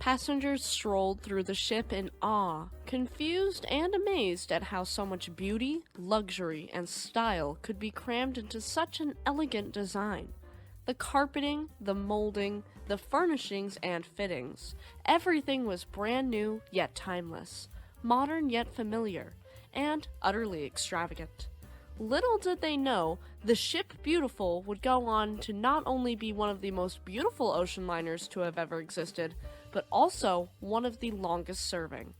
Passengers strolled through the ship in awe, confused and amazed at how so much beauty, luxury, and style could be crammed into such an elegant design. The carpeting, the molding, the furnishings and fittings, everything was brand new yet timeless, modern yet familiar, and utterly extravagant. Little did they know, the ship Beautiful would go on to not only be one of the most beautiful ocean liners to have ever existed, but also one of the longest serving.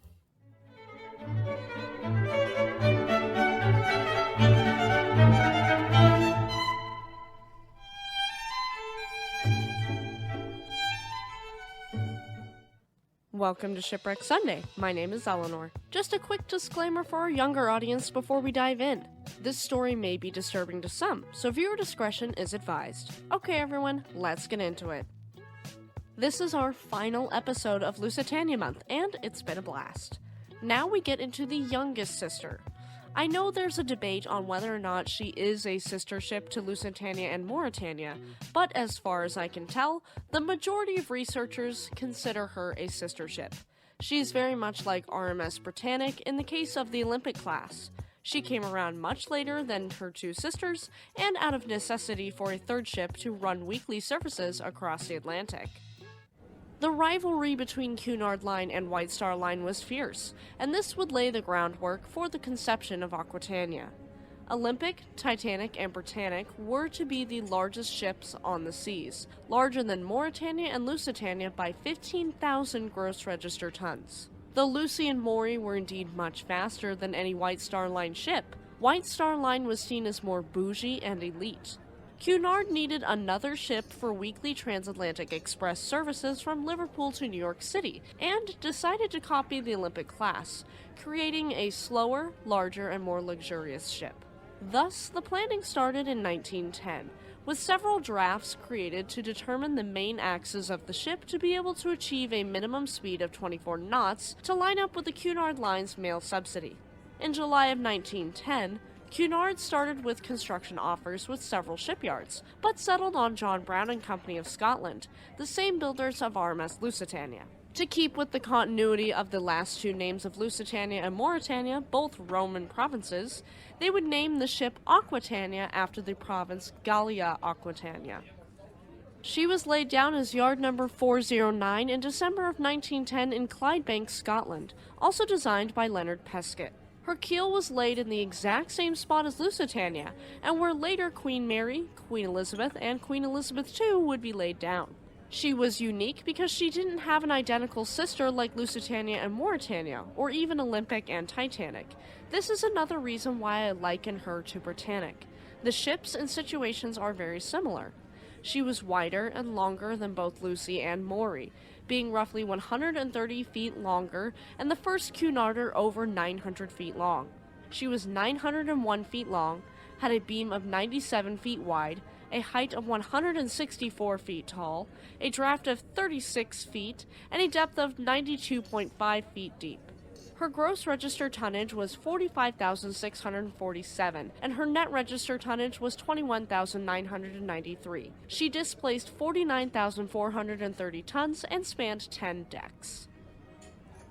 Welcome to Shipwreck Sunday. My name is Eleanor. Just a quick disclaimer for our younger audience before we dive in. This story may be disturbing to some, so viewer discretion is advised. Okay everyone, let's get into it. This is our final episode of Lusitania Month, and it's been a blast. Now we get into the youngest sister. I know there's a debate on whether or not she is a sister ship to Lusitania and Mauretania, but as far as I can tell, the majority of researchers consider her a sister ship. She's very much like RMS Britannic in the case of the Olympic class. She came around much later than her two sisters, and out of necessity for a third ship to run weekly services across the Atlantic. The rivalry between Cunard Line and White Star Line was fierce, and this would lay the groundwork for the conception of Aquitania. Olympic, Titanic, and Britannic were to be the largest ships on the seas, larger than Mauretania and Lusitania by 15,000 gross register tons. Though Lucy and Maury were indeed much faster than any White Star Line ship, White Star Line was seen as more bougie and elite. Cunard needed another ship for weekly transatlantic express services from Liverpool to New York City, and decided to copy the Olympic class, creating a slower, larger, and more luxurious ship. Thus, the planning started in 1910, with several drafts created to determine the main axes of the ship to be able to achieve a minimum speed of 24 knots to line up with the Cunard Line's mail subsidy. In July of 1910, Cunard started with construction offers with several shipyards, but settled on John Brown and Company of Scotland, the same builders of RMS Lusitania. To keep with the continuity of the last two names of Lusitania and Mauretania, both Roman provinces, they would name the ship Aquitania after the province Gallia Aquitania. She was laid down as yard number 409 in December of 1910 in Clydebank, Scotland, also designed by Leonard Pescott. Her keel was laid in the exact same spot as Lusitania, and where later Queen Mary, Queen Elizabeth, and Queen Elizabeth II would be laid down. She was unique because she didn't have an identical sister like Lusitania and Mauretania, or even Olympic and Titanic. This is another reason why I liken her to Britannic. The ships and situations are very similar. She was wider and longer than both Lucy and Maury, being roughly 130 feet longer, and the first Cunarder over 900 feet long. She was 901 feet long, had a beam of 97 feet wide, a height of 164 feet tall, a draft of 36 feet, and a depth of 92.5 feet deep. Her gross register tonnage was 45,647, and her net register tonnage was 21,993. She displaced 49,430 tons and spanned 10 decks.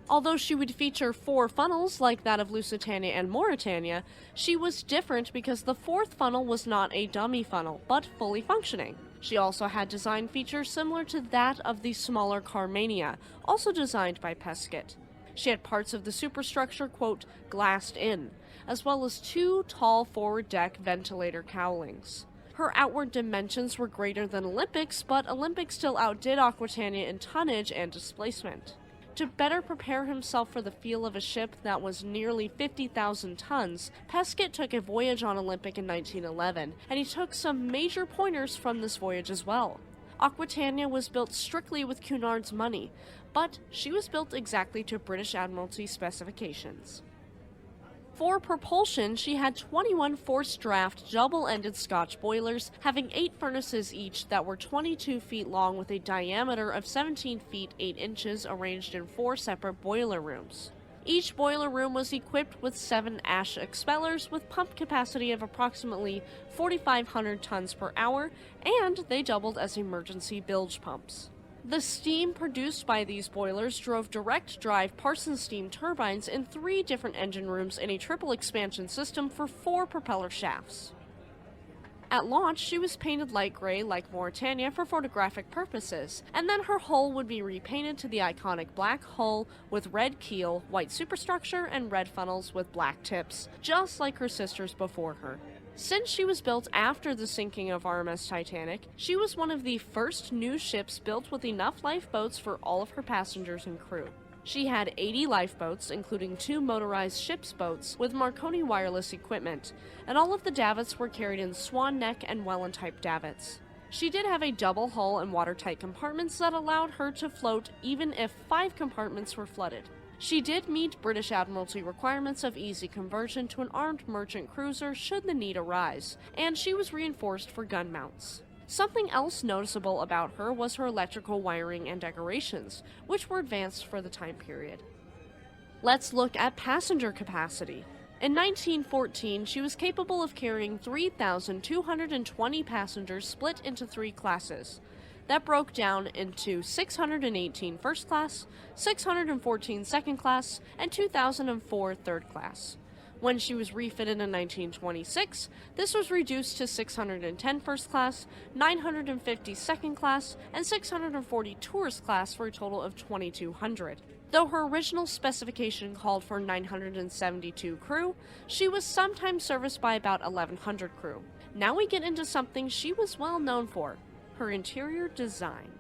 Although she would feature 4 funnels like that of Lusitania and Mauretania, she was different because the 4th funnel was not a dummy funnel, but fully functioning. She also had design features similar to that of the smaller Carmania, also designed by Pescott. She had parts of the superstructure, quote, glassed in, as well as 2 tall forward deck ventilator cowlings. Her outward dimensions were greater than Olympics, but Olympic still outdid Aquitania in tonnage and displacement. To better prepare himself for the feel of a ship that was nearly 50,000 tons, Pescott took a voyage on Olympic in 1911, and he took some major pointers from this voyage as well. Aquitania was built strictly with Cunard's money, but she was built exactly to British Admiralty specifications. For propulsion, she had 21 forced draft double-ended Scotch boilers, having 8 furnaces each that were 22 feet long with a diameter of 17 feet 8 inches arranged in 4 separate boiler rooms. Each boiler room was equipped with 7 ash expellers with pump capacity of approximately 4,500 tons per hour, and they doubled as emergency bilge pumps. The steam produced by these boilers drove direct-drive Parsons steam turbines in 3 different engine rooms in a triple expansion system for 4 propeller shafts. At launch, she was painted light gray like Mauretania for photographic purposes, and then her hull would be repainted to the iconic black hull with red keel, white superstructure, and red funnels with black tips, just like her sisters before her. Since she was built after the sinking of RMS Titanic, she was one of the first new ships built with enough lifeboats for all of her passengers and crew. She had 80 lifeboats, including 2 motorized ship's boats with Marconi wireless equipment, and all of the davits were carried in swan neck and Welland-type davits. She did have a double hull and watertight compartments that allowed her to float even if 5 compartments were flooded. She did meet British Admiralty requirements of easy conversion to an armed merchant cruiser should the need arise, and she was reinforced for gun mounts. Something else noticeable about her was her electrical wiring and decorations, which were advanced for the time period. Let's look at passenger capacity. In 1914, she was capable of carrying 3,220 passengers split into 3 classes. That broke down into 618 first class, 614 second class, and 2,004 third class. When she was refitted in 1926, this was reduced to 610 first class, 950 second class, and 640 tourist class for a total of 2,200. Though her original specification called for 972 crew, she was sometimes serviced by about 1,100 crew. Now we get into something she was well known for: her interior design.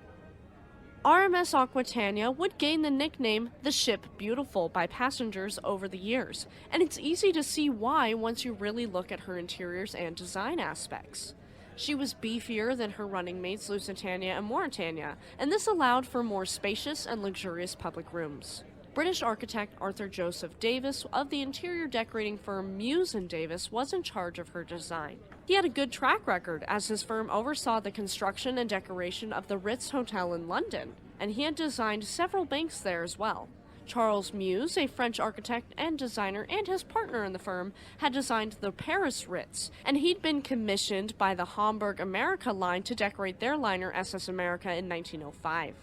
RMS Aquitania would gain the nickname the Ship Beautiful by passengers over the years, and it's easy to see why once you really look at her interiors and design aspects. She was beefier than her running mates Lusitania and Mauretania, and this allowed for more spacious and luxurious public rooms. British architect Arthur Joseph Davis of the interior decorating firm Muse & Davis was in charge of her design. He had a good track record, as his firm oversaw the construction and decoration of the Ritz Hotel in London, and he had designed several banks there as well. Charles Muse, a French architect and designer, and his partner in the firm, had designed the Paris Ritz, and he'd been commissioned by the Hamburg America line to decorate their liner SS America in 1905.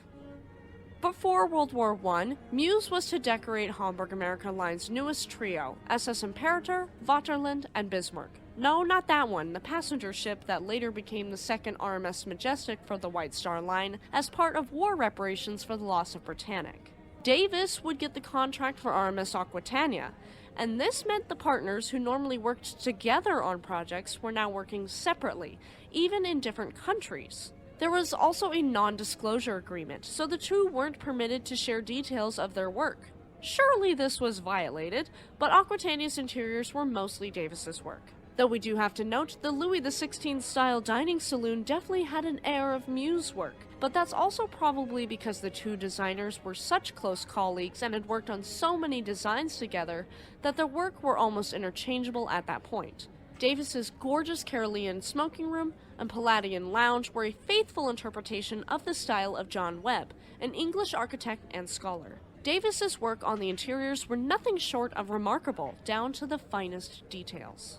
Before World War I, Muse was to decorate Hamburg America Line's newest trio, SS Imperator, Vaterland, and Bismarck. No, not that one, the passenger ship that later became the second RMS Majestic for the White Star Line as part of war reparations for the loss of Britannic. Davis would get the contract for RMS Aquitania, and this meant the partners who normally worked together on projects were now working separately, even in different countries. There was also a non-disclosure agreement, so the two weren't permitted to share details of their work. Surely this was violated, but Aquitania's interiors were mostly Davis's work. Though we do have to note, the Louis XVI style dining saloon definitely had an air of Muse work, but that's also probably because the two designers were such close colleagues and had worked on so many designs together that their work were almost interchangeable at that point. Davis's gorgeous Carolean smoking room and Palladian lounge were a faithful interpretation of the style of John Webb, an English architect and scholar. Davis's work on the interiors were nothing short of remarkable, down to the finest details.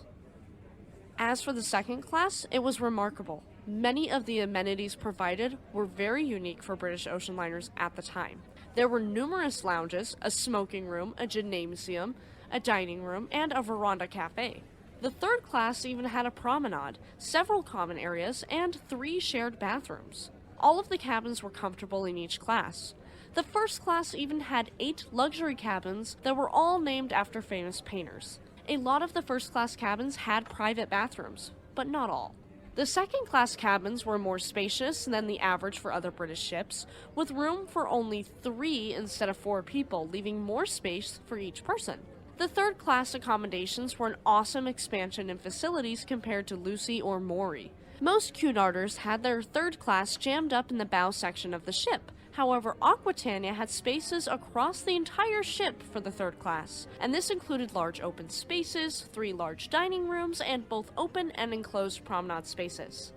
As for the second class, it was remarkable. Many of the amenities provided were very unique for British ocean liners at the time. There were numerous lounges, a smoking room, a gymnasium, a dining room, and a veranda cafe. The third class even had a promenade, several common areas, and 3 shared bathrooms. All of the cabins were comfortable in each class. The first class even had 8 luxury cabins that were all named after famous painters. A lot of the first-class cabins had private bathrooms, but not all. The second-class cabins were more spacious than the average for other British ships, with room for only 3 instead of 4 people, leaving more space for each person. The third-class accommodations were an awesome expansion in facilities compared to Lucy or Maury. Most Cunarders had their third class jammed up in the bow section of the ship. However, Aquitania had spaces across the entire ship for the third class, and this included large open spaces, 3 large dining rooms, and both open and enclosed promenade spaces.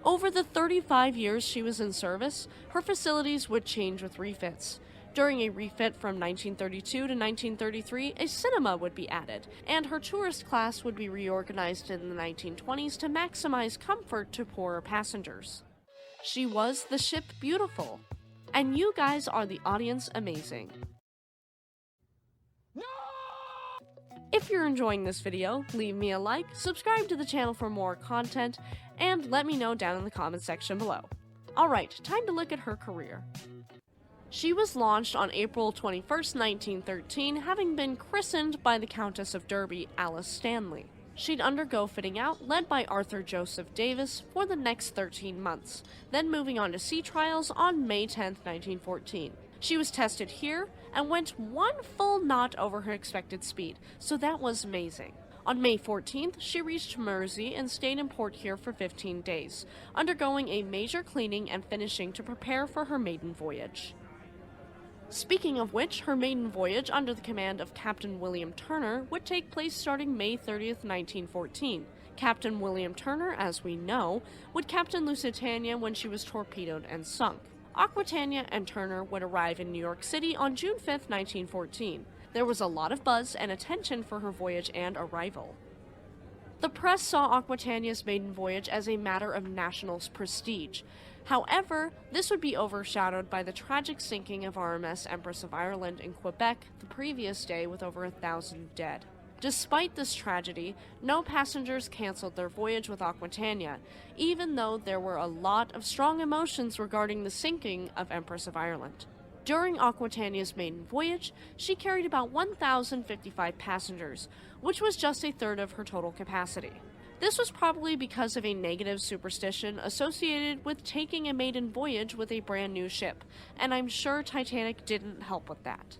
Over the 35 years she was in service, her facilities would change with refits. During a refit from 1932 to 1933, a cinema would be added, and her tourist class would be reorganized in the 1920s to maximize comfort to poorer passengers. She was the ship beautiful. And you guys are the audience amazing. If you're enjoying this video, leave me a like, subscribe to the channel for more content, and let me know down in the comments section below. Alright, time to look at her career. She was launched on April 21st, 1913, having been christened by the Countess of Derby, Alice Stanley. She'd undergo fitting out, led by Arthur Joseph Davis, for the next 13 months, then moving on to sea trials on May 10, 1914. She was tested here and went 1 full knot over her expected speed, so that was amazing. On May 14th, she reached Mersey and stayed in port here for 15 days, undergoing a major cleaning and finishing to prepare for her maiden voyage. Speaking of which, her maiden voyage under the command of Captain William Turner would take place starting May 30th, 1914. Captain William Turner, as we know, would captain Lusitania when she was torpedoed and sunk. Aquitania and Turner would arrive in New York City on June 5th, 1914. There was a lot of buzz and attention for her voyage and arrival. The press saw Aquitania's maiden voyage as a matter of national prestige. However, this would be overshadowed by the tragic sinking of RMS Empress of Ireland in Quebec the previous day with over 1,000 dead. Despite this tragedy, no passengers canceled their voyage with Aquitania, even though there were a lot of strong emotions regarding the sinking of Empress of Ireland. During Aquitania's maiden voyage, she carried about 1,055 passengers, which was just a third of her total capacity. This was probably because of a negative superstition associated with taking a maiden voyage with a brand new ship, and I'm sure Titanic didn't help with that.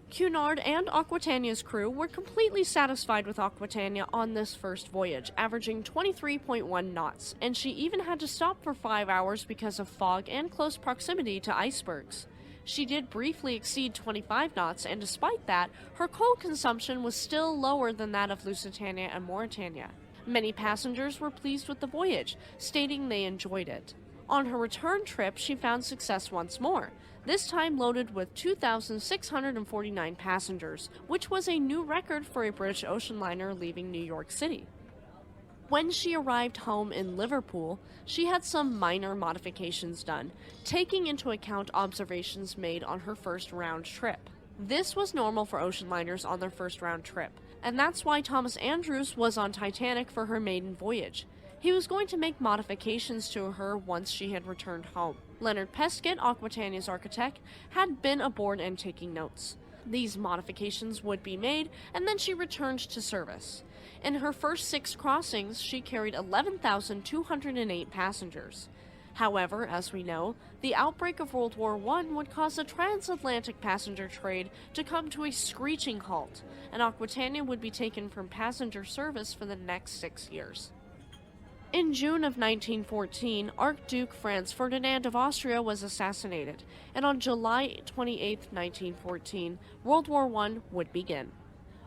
Cunard and Aquitania's crew were completely satisfied with Aquitania on this first voyage, averaging 23.1 knots, and she even had to stop for 5 hours because of fog and close proximity to icebergs. She did briefly exceed 25 knots, and despite that, her coal consumption was still lower than that of Lusitania and Mauretania. Many passengers were pleased with the voyage, stating they enjoyed it. On her return trip, she found success once more, this time loaded with 2,649 passengers, which was a new record for a British ocean liner leaving New York City. When she arrived home in Liverpool, she had some minor modifications done, taking into account observations made on her first round trip. This was normal for ocean liners on their first round trip, and that's why Thomas Andrews was on Titanic for her maiden voyage. He was going to make modifications to her once she had returned home. Leonard Pescott, Aquitania's architect, had been aboard and taking notes. These modifications would be made, and then she returned to service. In her first 6 crossings, she carried 11,208 passengers. However, as we know, the outbreak of World War I would cause the transatlantic passenger trade to come to a screeching halt, and Aquitania would be taken from passenger service for the next 6 years. In June of 1914, Archduke Franz Ferdinand of Austria was assassinated, and on July 28, 1914, World War I would begin.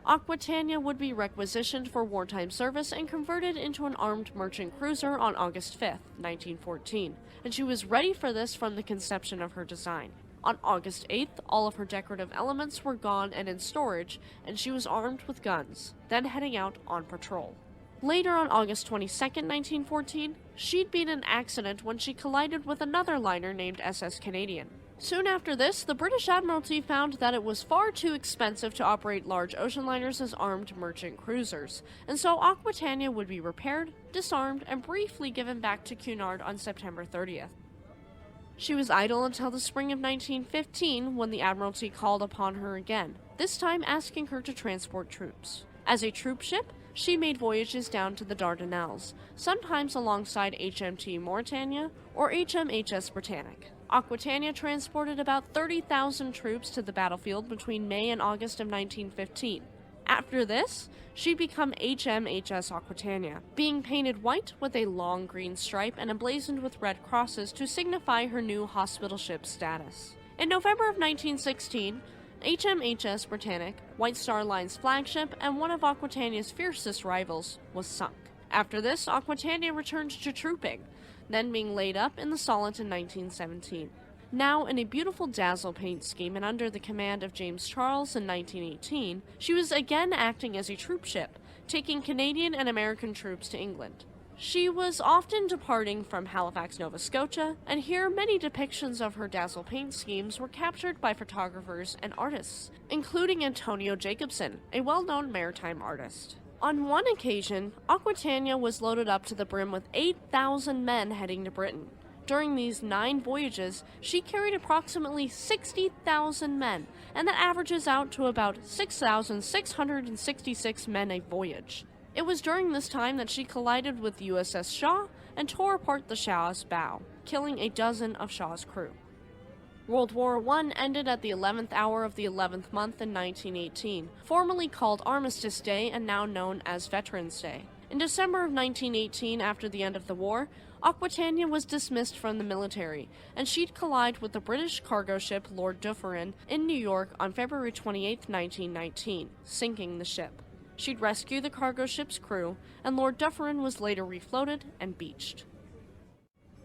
Aquitania would be requisitioned for wartime service and converted into an armed merchant cruiser on August 5, 1914, and she was ready for this from the conception of her design. On August 8th, all of her decorative elements were gone and in storage, and she was armed with guns, then heading out on patrol. Later on August 22, 1914, she'd been in an accident when she collided with another liner named SS Canadian. Soon after this, the British Admiralty found that it was far too expensive to operate large ocean liners as armed merchant cruisers, and so Aquitania would be repaired, disarmed, and briefly given back to Cunard on September 30th. She was idle until the spring of 1915 when the Admiralty called upon her again, this time asking her to transport troops. As a troop ship, she made voyages down to the Dardanelles, sometimes alongside HMT Mauretania or HMHS Britannic. Aquitania transported about 30,000 troops to the battlefield between May and August of 1915. After this, she'd become HMHS Aquitania, being painted white with a long green stripe and emblazoned with red crosses to signify her new hospital ship status. In November of 1916, HMHS Britannic, White Star Line's flagship and one of Aquitania's fiercest rivals, was sunk. After this, Aquitania returned to trooping, then being laid up in the Solent in 1917. Now in a beautiful dazzle paint scheme and under the command of James Charles in 1918, she was again acting as a troop ship, taking Canadian and American troops to England. She was often departing from Halifax, Nova Scotia, and here many depictions of her dazzle paint schemes were captured by photographers and artists, including Antonio Jacobson, a well-known maritime artist. On one occasion, Aquitania was loaded up to the brim with 8,000 men heading to Britain. During these 9 voyages, she carried approximately 60,000 men, and that averages out to about 6,666 men a voyage. It was during this time that she collided with the USS Shaw and tore apart the Shaw's bow, killing a dozen of Shaw's crew. World War I ended at the 11th hour of the 11th month in 1918, formerly called Armistice Day and now known as Veterans Day. In December of 1918, after the end of the war, Aquitania was dismissed from the military, and she'd collide with the British cargo ship Lord Dufferin in New York on February 28, 1919, sinking the ship. She'd rescue the cargo ship's crew, and Lord Dufferin was later refloated and beached.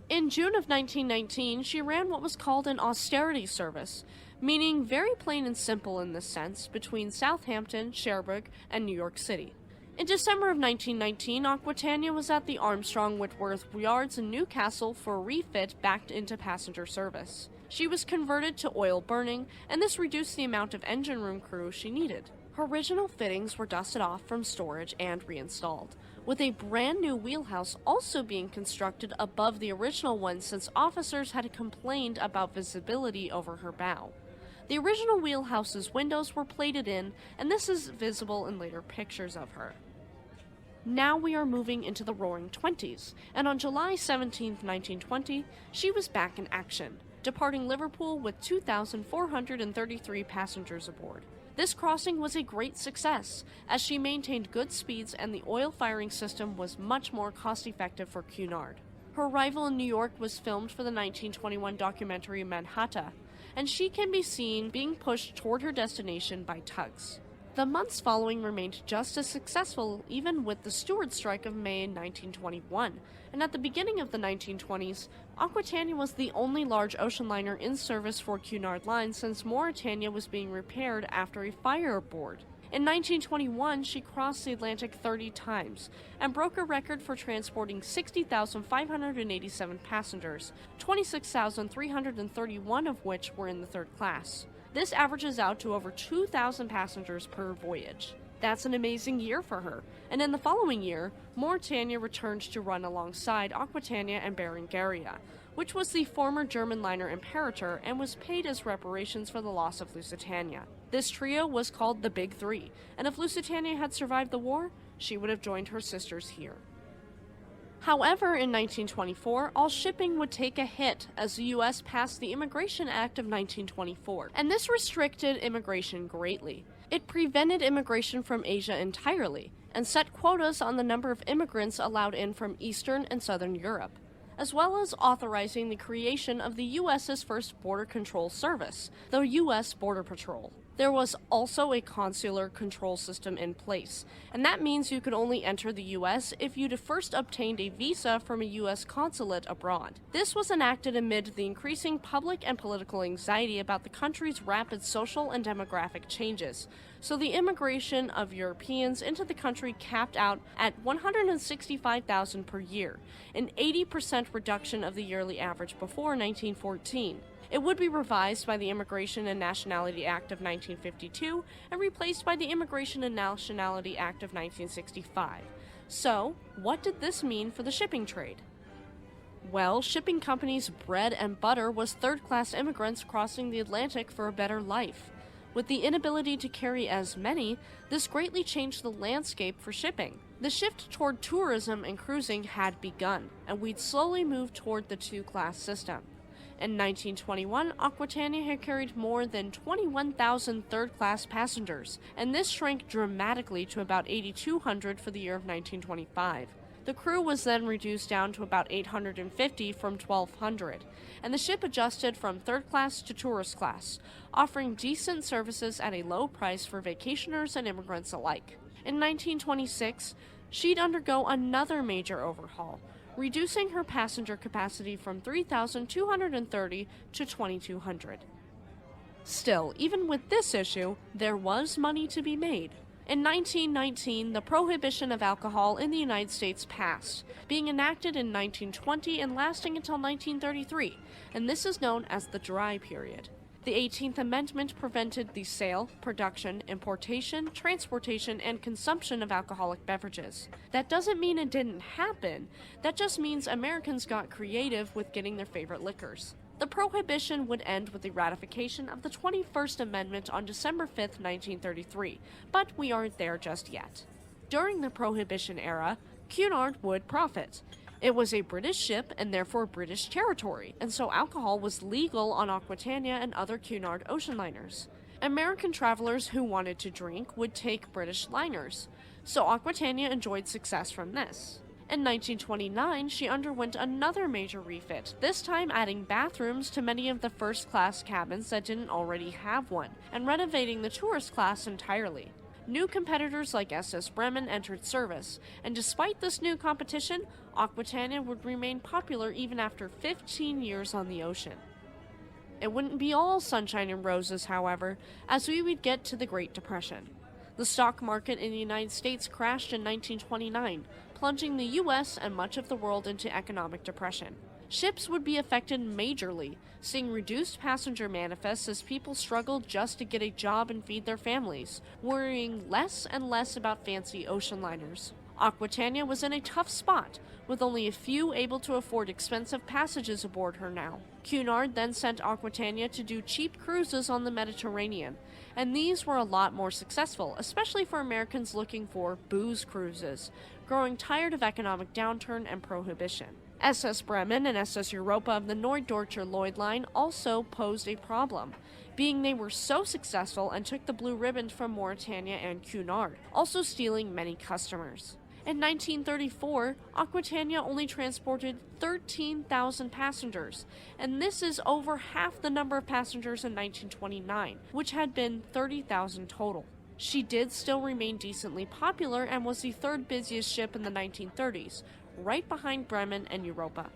In June of 1919, she ran what was called an austerity service, meaning very plain and simple in this sense, between Southampton, Cherbourg, and New York City. In December of 1919, Aquitania was at the Armstrong Whitworth Yards in Newcastle for a refit back into passenger service. She was converted to oil burning, and this reduced the amount of engine room crew she needed. Her original fittings were dusted off from storage and reinstalled, with a brand new wheelhouse also being constructed above the original one since officers had complained about visibility over her bow. The original wheelhouse's windows were plated in, and this is visible in later pictures of her. Now we are moving into the Roaring Twenties, and on July 17, 1920, she was back in action, departing Liverpool with 2,433 passengers aboard. This crossing was a great success, as she maintained good speeds and the oil firing system was much more cost-effective for Cunard. Her arrival in New York was filmed for the 1921 documentary Manhattan, and she can be seen being pushed toward her destination by tugs. The months following remained just as successful even with the steward strike of May 1921, and at the beginning of the 1920s, Aquitania was the only large ocean liner in service for Cunard Line since Mauretania was being repaired after a fire aboard. In 1921, she crossed the Atlantic 30 times and broke a record for transporting 60,587 passengers, 26,331 of which were in the third class. This averages out to over 2,000 passengers per voyage. That's an amazing year for her, and in the following year, Mauretania returned to run alongside Aquitania and Berengaria, which was the former German liner Imperator and was paid as reparations for the loss of Lusitania. This trio was called the Big Three, and if Lusitania had survived the war, she would have joined her sisters here. However, in 1924, all shipping would take a hit as the U.S. passed the Immigration Act of 1924, and this restricted immigration greatly. It prevented immigration from Asia entirely, and set quotas on the number of immigrants allowed in from Eastern and Southern Europe, as well as authorizing the creation of the U.S.'s first border control service, the U.S. Border Patrol. There was also a consular control system in place, and that means you could only enter the U.S. if you'd first obtained a visa from a U.S. consulate abroad. This was enacted amid the increasing public and political anxiety about the country's rapid social and demographic changes, so the immigration of Europeans into the country capped out at 165,000 per year, an 80% reduction of the yearly average before 1914. It would be revised by the Immigration and Nationality Act of 1952 and replaced by the Immigration and Nationality Act of 1965. So, what did this mean for the shipping trade? Well, shipping companies' bread and butter was third-class immigrants crossing the Atlantic for a better life. With the inability to carry as many, this greatly changed the landscape for shipping. The shift toward tourism and cruising had begun, and we'd slowly move toward the two-class system. In 1921, Aquitania had carried more than 21,000 third-class passengers, and this shrank dramatically to about 8,200 for the year of 1925. The crew was then reduced down to about 850 from 1,200, and the ship adjusted from third class to tourist class, offering decent services at a low price for vacationers and immigrants alike. In 1926, she'd undergo another major overhaul, reducing her passenger capacity from 3,230 to 2,200. Still, even with this issue, there was money to be made. In 1919, the prohibition of alcohol in the United States passed, being enacted in 1920 and lasting until 1933, and this is known as the Dry Period. The 18th Amendment prevented the sale, production, importation, transportation, and consumption of alcoholic beverages. That doesn't mean it didn't happen, that just means Americans got creative with getting their favorite liquors. The prohibition would end with the ratification of the 21st Amendment on December 5, 1933, but we aren't there just yet. During the Prohibition era, Cunard would profit. It was a British ship and therefore British territory, and so alcohol was legal on Aquitania and other Cunard ocean liners. American travelers who wanted to drink would take British liners, so Aquitania enjoyed success from this. In 1929, she underwent another major refit, this time adding bathrooms to many of the first-class cabins that didn't already have one, and renovating the tourist class entirely. New competitors like SS Bremen entered service, and despite this new competition, Aquitania would remain popular even after 15 years on the ocean. It wouldn't be all sunshine and roses, however, as we would get to the Great Depression. The stock market in the United States crashed in 1929, plunging the U.S. and much of the world into economic depression. Ships would be affected majorly, seeing reduced passenger manifests as people struggled just to get a job and feed their families, worrying less and less about fancy ocean liners. Aquitania was in a tough spot, with only a few able to afford expensive passages aboard her now. Cunard then sent Aquitania to do cheap cruises on the Mediterranean, and these were a lot more successful, especially for Americans looking for booze cruises, growing tired of economic downturn and prohibition. SS Bremen and SS Europa of the Norddeutscher Lloyd Line also posed a problem, being they were so successful and took the blue ribbon from Mauretania and Cunard, also stealing many customers. In 1934, Aquitania only transported 13,000 passengers, and this is over half the number of passengers in 1929, which had been 30,000 total. She did still remain decently popular and was the third busiest ship in the 1930s, right behind Bremen and Europa.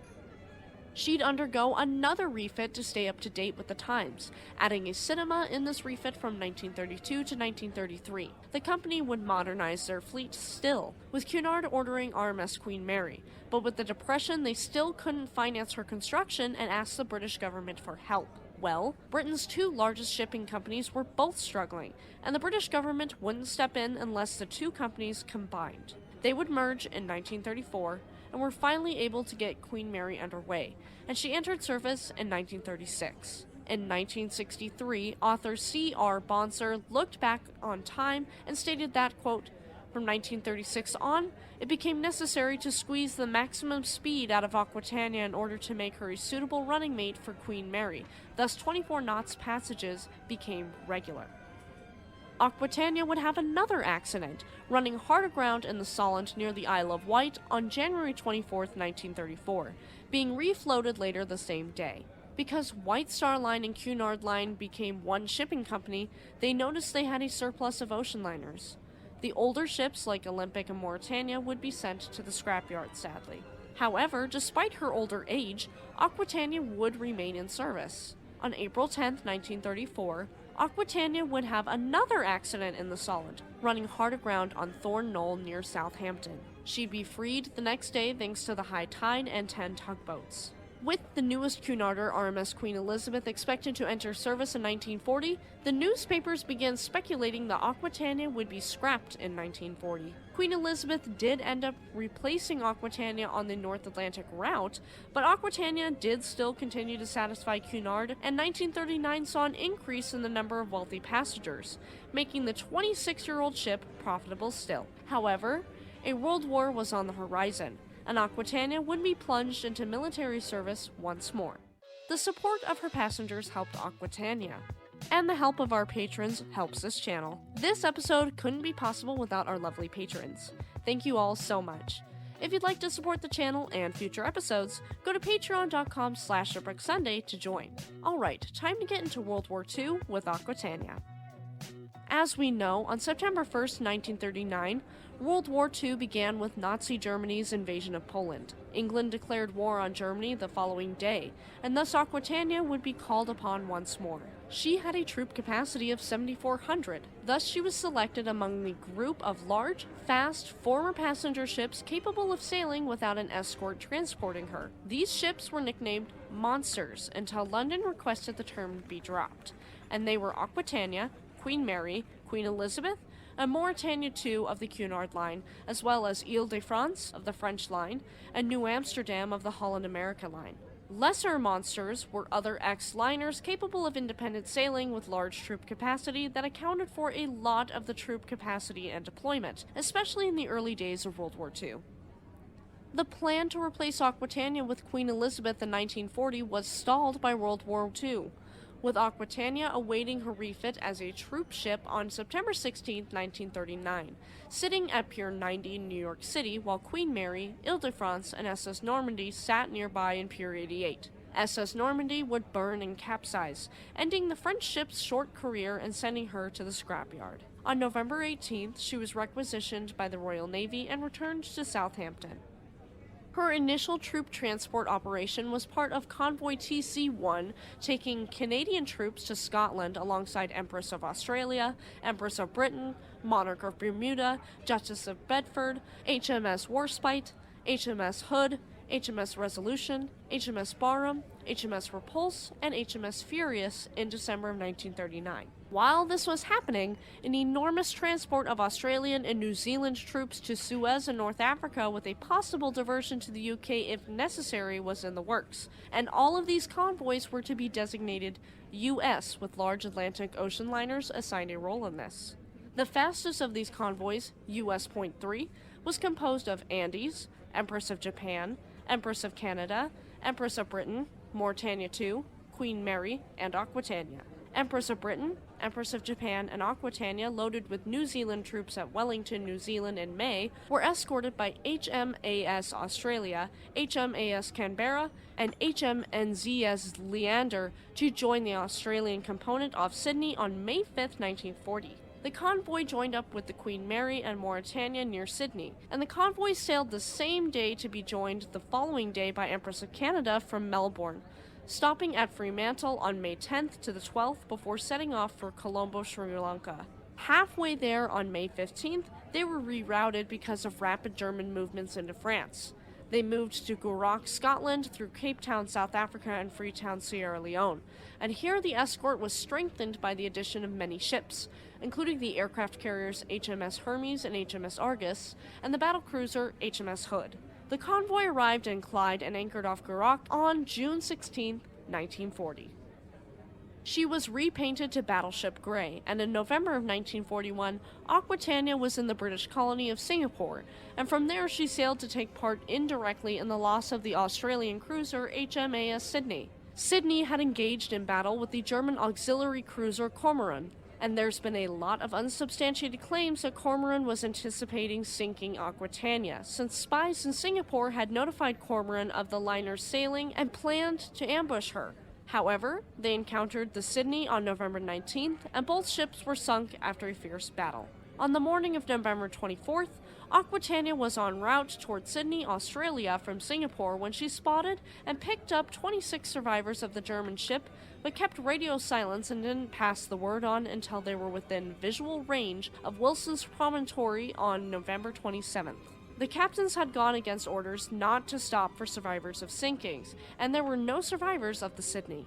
She'd undergo another refit to stay up to date with the times, adding a cinema in this refit from 1932 to 1933. The company would modernize their fleet still, with Cunard ordering RMS Queen Mary, but with the Depression they still couldn't finance her construction and asked the British government for help. Well, Britain's two largest shipping companies were both struggling, and the British government wouldn't step in unless the two companies combined. They would merge in 1934, and were finally able to get Queen Mary underway, and she entered service in 1936. In 1963, author C.R. Bonser looked back on time and stated that, quote, "From 1936 on, it became necessary to squeeze the maximum speed out of Aquitania in order to make her a suitable running mate for Queen Mary, thus 24 knots passages became regular." Aquitania would have another accident, running hard aground in the Solent near the Isle of Wight on January 24, 1934, being refloated later the same day. Because White Star Line and Cunard Line became one shipping company, they noticed they had a surplus of ocean liners. The older ships like Olympic and Mauretania would be sent to the scrapyard, sadly. However, despite her older age, Aquitania would remain in service. On April 10, 1934, Aquitania would have another accident in the Solent, running hard aground on Thorn Knoll near Southampton. She'd be freed the next day thanks to the high tide and 10 tugboats. With the newest Cunarder, RMS Queen Elizabeth, expected to enter service in 1940, the newspapers began speculating that Aquitania would be scrapped in 1940. Queen Elizabeth did end up replacing Aquitania on the North Atlantic route, but Aquitania did still continue to satisfy Cunard, and 1939 saw an increase in the number of wealthy passengers, making the 26-year-old ship profitable still. However, a world war was on the horizon, and Aquitania would be plunged into military service once more. The support of her passengers helped Aquitania, and the help of our patrons helps this channel. This episode couldn't be possible without our lovely patrons. Thank you all so much. If you'd like to support the channel and future episodes, go to patreon.com/ShipwreckSunday to join. Alright, time to get into World War II with Aquitania. As we know, on September 1st, 1939, World War II began with Nazi Germany's invasion of Poland. England declared war on Germany the following day, and thus Aquitania would be called upon once more. She had a troop capacity of 7,400, thus she was selected among the group of large, fast, former passenger ships capable of sailing without an escort transporting her. These ships were nicknamed monsters until London requested the term be dropped, and they were Aquitania, Queen Mary, Queen Elizabeth, and Mauretania II of the Cunard line, as well as Ile-de-France of the French line, and New Amsterdam of the Holland-America line. Lesser monsters were other ex-liners capable of independent sailing with large troop capacity that accounted for a lot of the troop capacity and deployment, especially in the early days of World War II. The plan to replace Aquitania with Queen Elizabeth in 1940 was stalled by World War II, with Aquitania awaiting her refit as a troop ship on September 16, 1939, sitting at Pier 90 in New York City, while Queen Mary, Ile-de-France, and SS Normandy sat nearby in Pier 88. SS Normandy would burn and capsize, ending the French ship's short career and sending her to the scrapyard. On November 18th, she was requisitioned by the Royal Navy and returned to Southampton. Her initial troop transport operation was part of Convoy TC-1, taking Canadian troops to Scotland alongside Empress of Australia, Empress of Britain, Monarch of Bermuda, Duchess of Bedford, HMS Warspite, HMS Hood, HMS Resolution, HMS Barham, HMS Repulse, and HMS Furious in December of 1939. While this was happening, an enormous transport of Australian and New Zealand troops to Suez and North Africa with a possible diversion to the UK if necessary was in the works, and all of these convoys were to be designated US, with large Atlantic Ocean liners assigned a role in this. The fastest of these convoys, US Point 3, was composed of Andes, Empress of Japan, Empress of Canada, Empress of Britain, Mauretania II, Queen Mary, and Aquitania. Empress of Britain, Empress of Japan, and Aquitania, loaded with New Zealand troops at Wellington, New Zealand in May, were escorted by HMAS Australia, HMAS Canberra, and HMNZS Leander to join the Australian component off Sydney on May 5, 1940. The convoy joined up with the Queen Mary and Mauretania near Sydney, and the convoy sailed the same day to be joined the following day by Empress of Canada from Melbourne, stopping at Fremantle on May 10th to the 12th before setting off for Colombo, Sri Lanka. Halfway there on May 15th, they were rerouted because of rapid German movements into France. They moved to Gourock, Scotland, through Cape Town, South Africa, and Freetown, Sierra Leone, and here the escort was strengthened by the addition of many ships, including the aircraft carriers HMS Hermes and HMS Argus, and the battlecruiser HMS Hood. The convoy arrived in Clyde and anchored off Gourock on June 16, 1940. She was repainted to battleship gray, and in November of 1941, Aquitania was in the British colony of Singapore, and from there she sailed to take part indirectly in the loss of the Australian cruiser HMAS Sydney. Sydney had engaged in battle with the German auxiliary cruiser Cormoran, and there's been a lot of unsubstantiated claims that Cormoran was anticipating sinking Aquitania, since spies in Singapore had notified Cormoran of the liner's sailing and planned to ambush her. However, they encountered the Sydney on November 19th, and both ships were sunk after a fierce battle. On the morning of November 24th, Aquitania was en route toward Sydney, Australia from Singapore when she spotted and picked up 26 survivors of the German ship, but kept radio silence and didn't pass the word on until they were within visual range of Wilson's Promontory on November 27th. The captains had gone against orders not to stop for survivors of sinkings, and there were no survivors of the Sydney.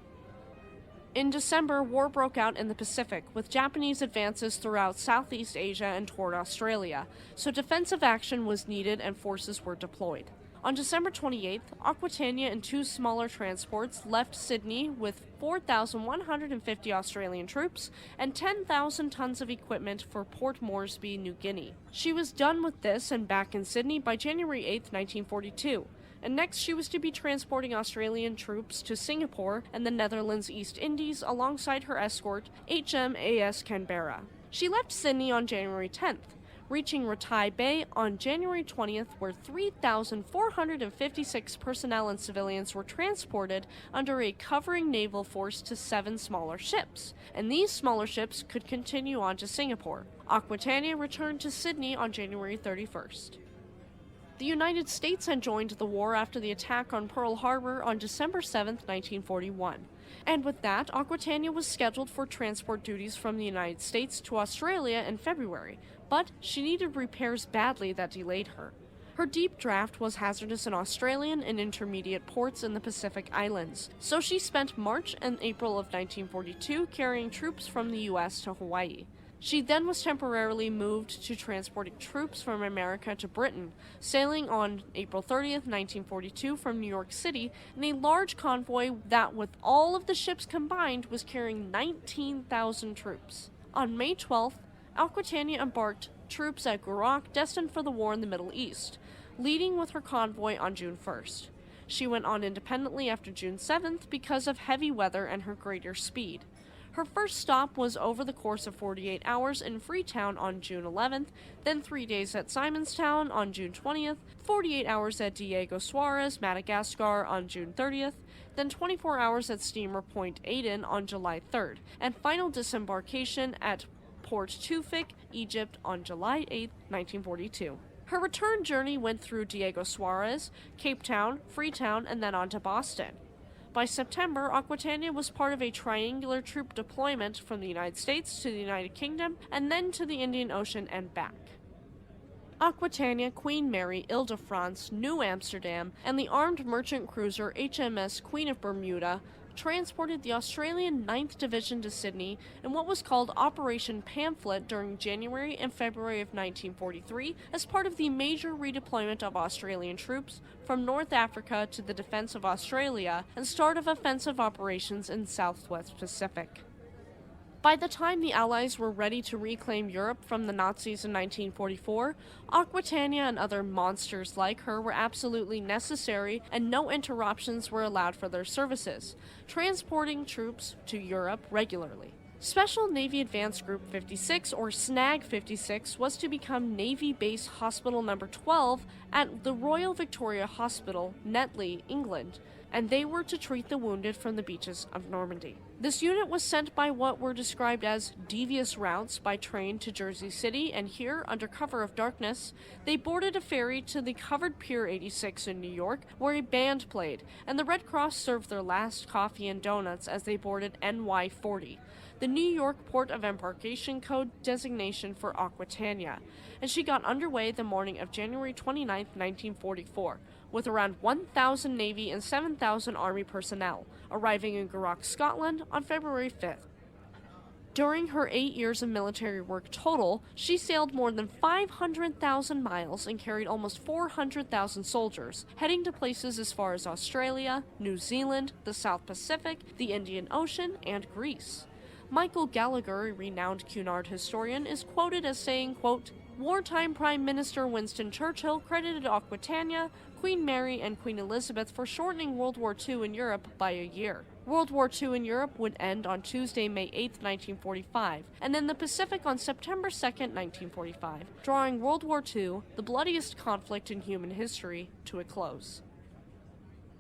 In December, war broke out in the Pacific, with Japanese advances throughout Southeast Asia and toward Australia, so defensive action was needed and forces were deployed. On December 28th, Aquitania and two smaller transports left Sydney with 4,150 Australian troops and 10,000 tons of equipment for Port Moresby, New Guinea. She was done with this and back in Sydney by January 8, 1942. And next she was to be transporting Australian troops to Singapore and the Netherlands East Indies alongside her escort, HMAS Canberra. She left Sydney on January 10th, reaching Ratai Bay on January 20th, where 3,456 personnel and civilians were transported under a covering naval force to 7 smaller ships, and these smaller ships could continue on to Singapore. Aquitania returned to Sydney on January 31st. The United States had joined the war after the attack on Pearl Harbor on December 7, 1941. And with that, Aquitania was scheduled for transport duties from the United States to Australia in February, but she needed repairs badly that delayed her. Her deep draft was hazardous in Australian and intermediate ports in the Pacific Islands, so she spent March and April of 1942 carrying troops from the U.S. to Hawaii. She then was temporarily moved to transporting troops from America to Britain, sailing on April 30th, 1942 from New York City in a large convoy that, with all of the ships combined, was carrying 19,000 troops. On May 12th, Aquitania embarked troops at Gourock destined for the war in the Middle East, leading with her convoy on June 1st. She went on independently after June 7th because of heavy weather and her greater speed. Her first stop was over the course of 48 hours in Freetown on June 11th, then 3 days at Simonstown on June 20th, 48 hours at Diego Suarez, Madagascar on June 30th, then 24 hours at Steamer Point Aden on July 3rd, and final disembarkation at Port Tufik, Egypt on July 8, 1942. Her return journey went through Diego Suarez, Cape Town, Freetown, and then on to Boston. By September, Aquitania was part of a triangular troop deployment from the United States to the United Kingdom and then to the Indian Ocean and back. Aquitania, Queen Mary, Ile-de-France, New Amsterdam, and the armed merchant cruiser HMS Queen of Bermuda transported the Australian 9th Division to Sydney in what was called Operation Pamphlet during January and February of 1943 as part of the major redeployment of Australian troops from North Africa to the defense of Australia and start of offensive operations in Southwest Pacific. By the time the Allies were ready to reclaim Europe from the Nazis in 1944, Aquitania and other monsters like her were absolutely necessary and no interruptions were allowed for their services, transporting troops to Europe regularly. Special Navy Advanced Group 56, or SNAG 56, was to become Navy Base Hospital No. 12 at the Royal Victoria Hospital, Netley, England, and they were to treat the wounded from the beaches of Normandy. This unit was sent by what were described as devious routes by train to Jersey City, and here, under cover of darkness, they boarded a ferry to the covered Pier 86 in New York, where a band played, and the Red Cross served their last coffee and donuts as they boarded NY 40, the New York Port of Embarkation Code designation for Aquitania, and she got underway the morning of January 29, 1944, with around 1,000 Navy and 7,000 Army personnel, arriving in Gourock, Scotland on February 5th. During her 8 years of military work total, she sailed more than 500,000 miles and carried almost 400,000 soldiers, heading to places as far as Australia, New Zealand, the South Pacific, the Indian Ocean, and Greece. Michael Gallagher, a renowned Cunard historian, is quoted as saying, quote, "Wartime Prime Minister Winston Churchill credited Aquitania, Queen Mary, and Queen Elizabeth for shortening World War II in Europe by a year. World War II in Europe would end on Tuesday, May 8, 1945, and in the Pacific on September 2, 1945, drawing World War II, the bloodiest conflict in human history, to a close."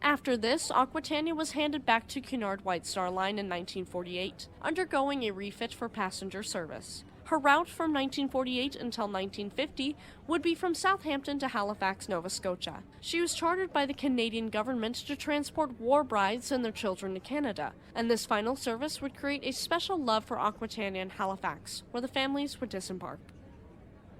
After this, Aquitania was handed back to Cunard White Star Line in 1948, undergoing a refit for passenger service. Her route from 1948 until 1950 would be from Southampton to Halifax, Nova Scotia. She was chartered by the Canadian government to transport war brides and their children to Canada, and this final service would create a special love for Aquitania in Halifax, where the families would disembark.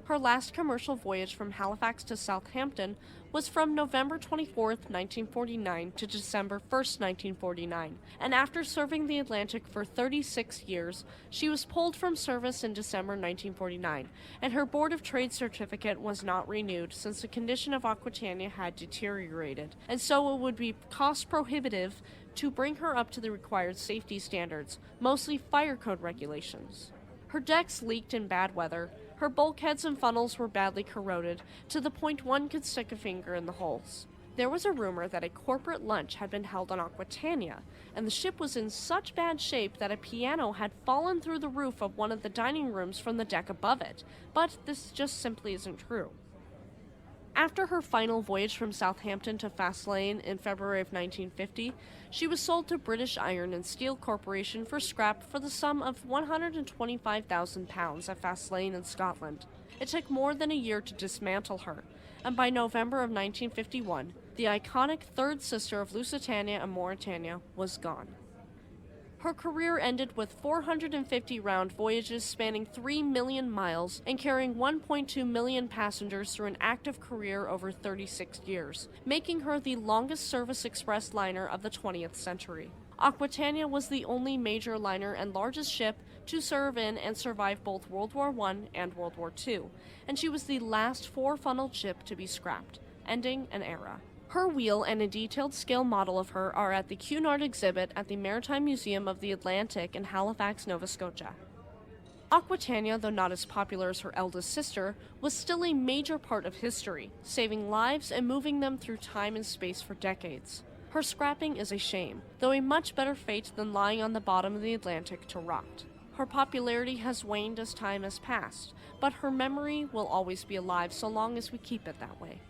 Her last commercial voyage from Halifax to Southampton was from November 24, 1949 to December 1, 1949, and after serving the Atlantic for 36 years, she was pulled from service in December 1949, and her Board of Trade certificate was not renewed since the condition of Aquitania had deteriorated, and so it would be cost prohibitive to bring her up to the required safety standards, mostly fire code regulations. Her decks leaked in bad weather. Her bulkheads and funnels were badly corroded, to the point one could stick a finger in the holes. There was a rumor that a corporate lunch had been held on Aquitania, and the ship was in such bad shape that a piano had fallen through the roof of one of the dining rooms from the deck above it, but this just simply isn't true. After her final voyage from Southampton to Faslane in February of 1950, she was sold to British Iron and Steel Corporation for scrap for the sum of £125,000 at Faslane in Scotland. It took more than a year to dismantle her, and by November of 1951, the iconic third sister of Lusitania and Mauretania was gone. Her career ended with 450 round voyages spanning 3 million miles and carrying 1.2 million passengers through an active career over 36 years, making her the longest service express liner of the 20th century. Aquitania was the only major liner and largest ship to serve in and survive both World War I and World War II, and she was the last four-funneled ship to be scrapped, ending an era. Her wheel and a detailed scale model of her are at the Cunard exhibit at the Maritime Museum of the Atlantic in Halifax, Nova Scotia. Aquitania, though not as popular as her eldest sister, was still a major part of history, saving lives and moving them through time and space for decades. Her scrapping is a shame, though a much better fate than lying on the bottom of the Atlantic to rot. Her popularity has waned as time has passed, but her memory will always be alive so long as we keep it that way.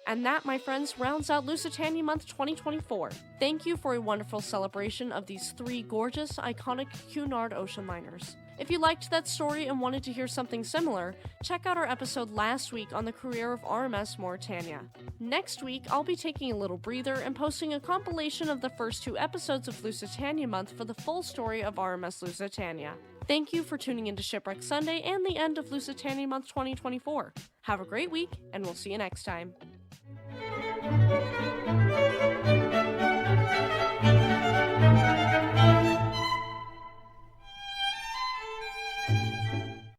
And that, my friends, rounds out Lusitania Month 2024. Thank you for a wonderful celebration of these three gorgeous, iconic Cunard ocean liners. If you liked that story and wanted to hear something similar, check out our episode last week on the career of RMS Mauretania. Next week, I'll be taking a little breather and posting a compilation of the first 2 episodes of Lusitania Month for the full story of RMS Lusitania. Thank you for tuning into Shipwreck Sunday and the end of Lusitania Month 2024. Have a great week, and we'll see you next time.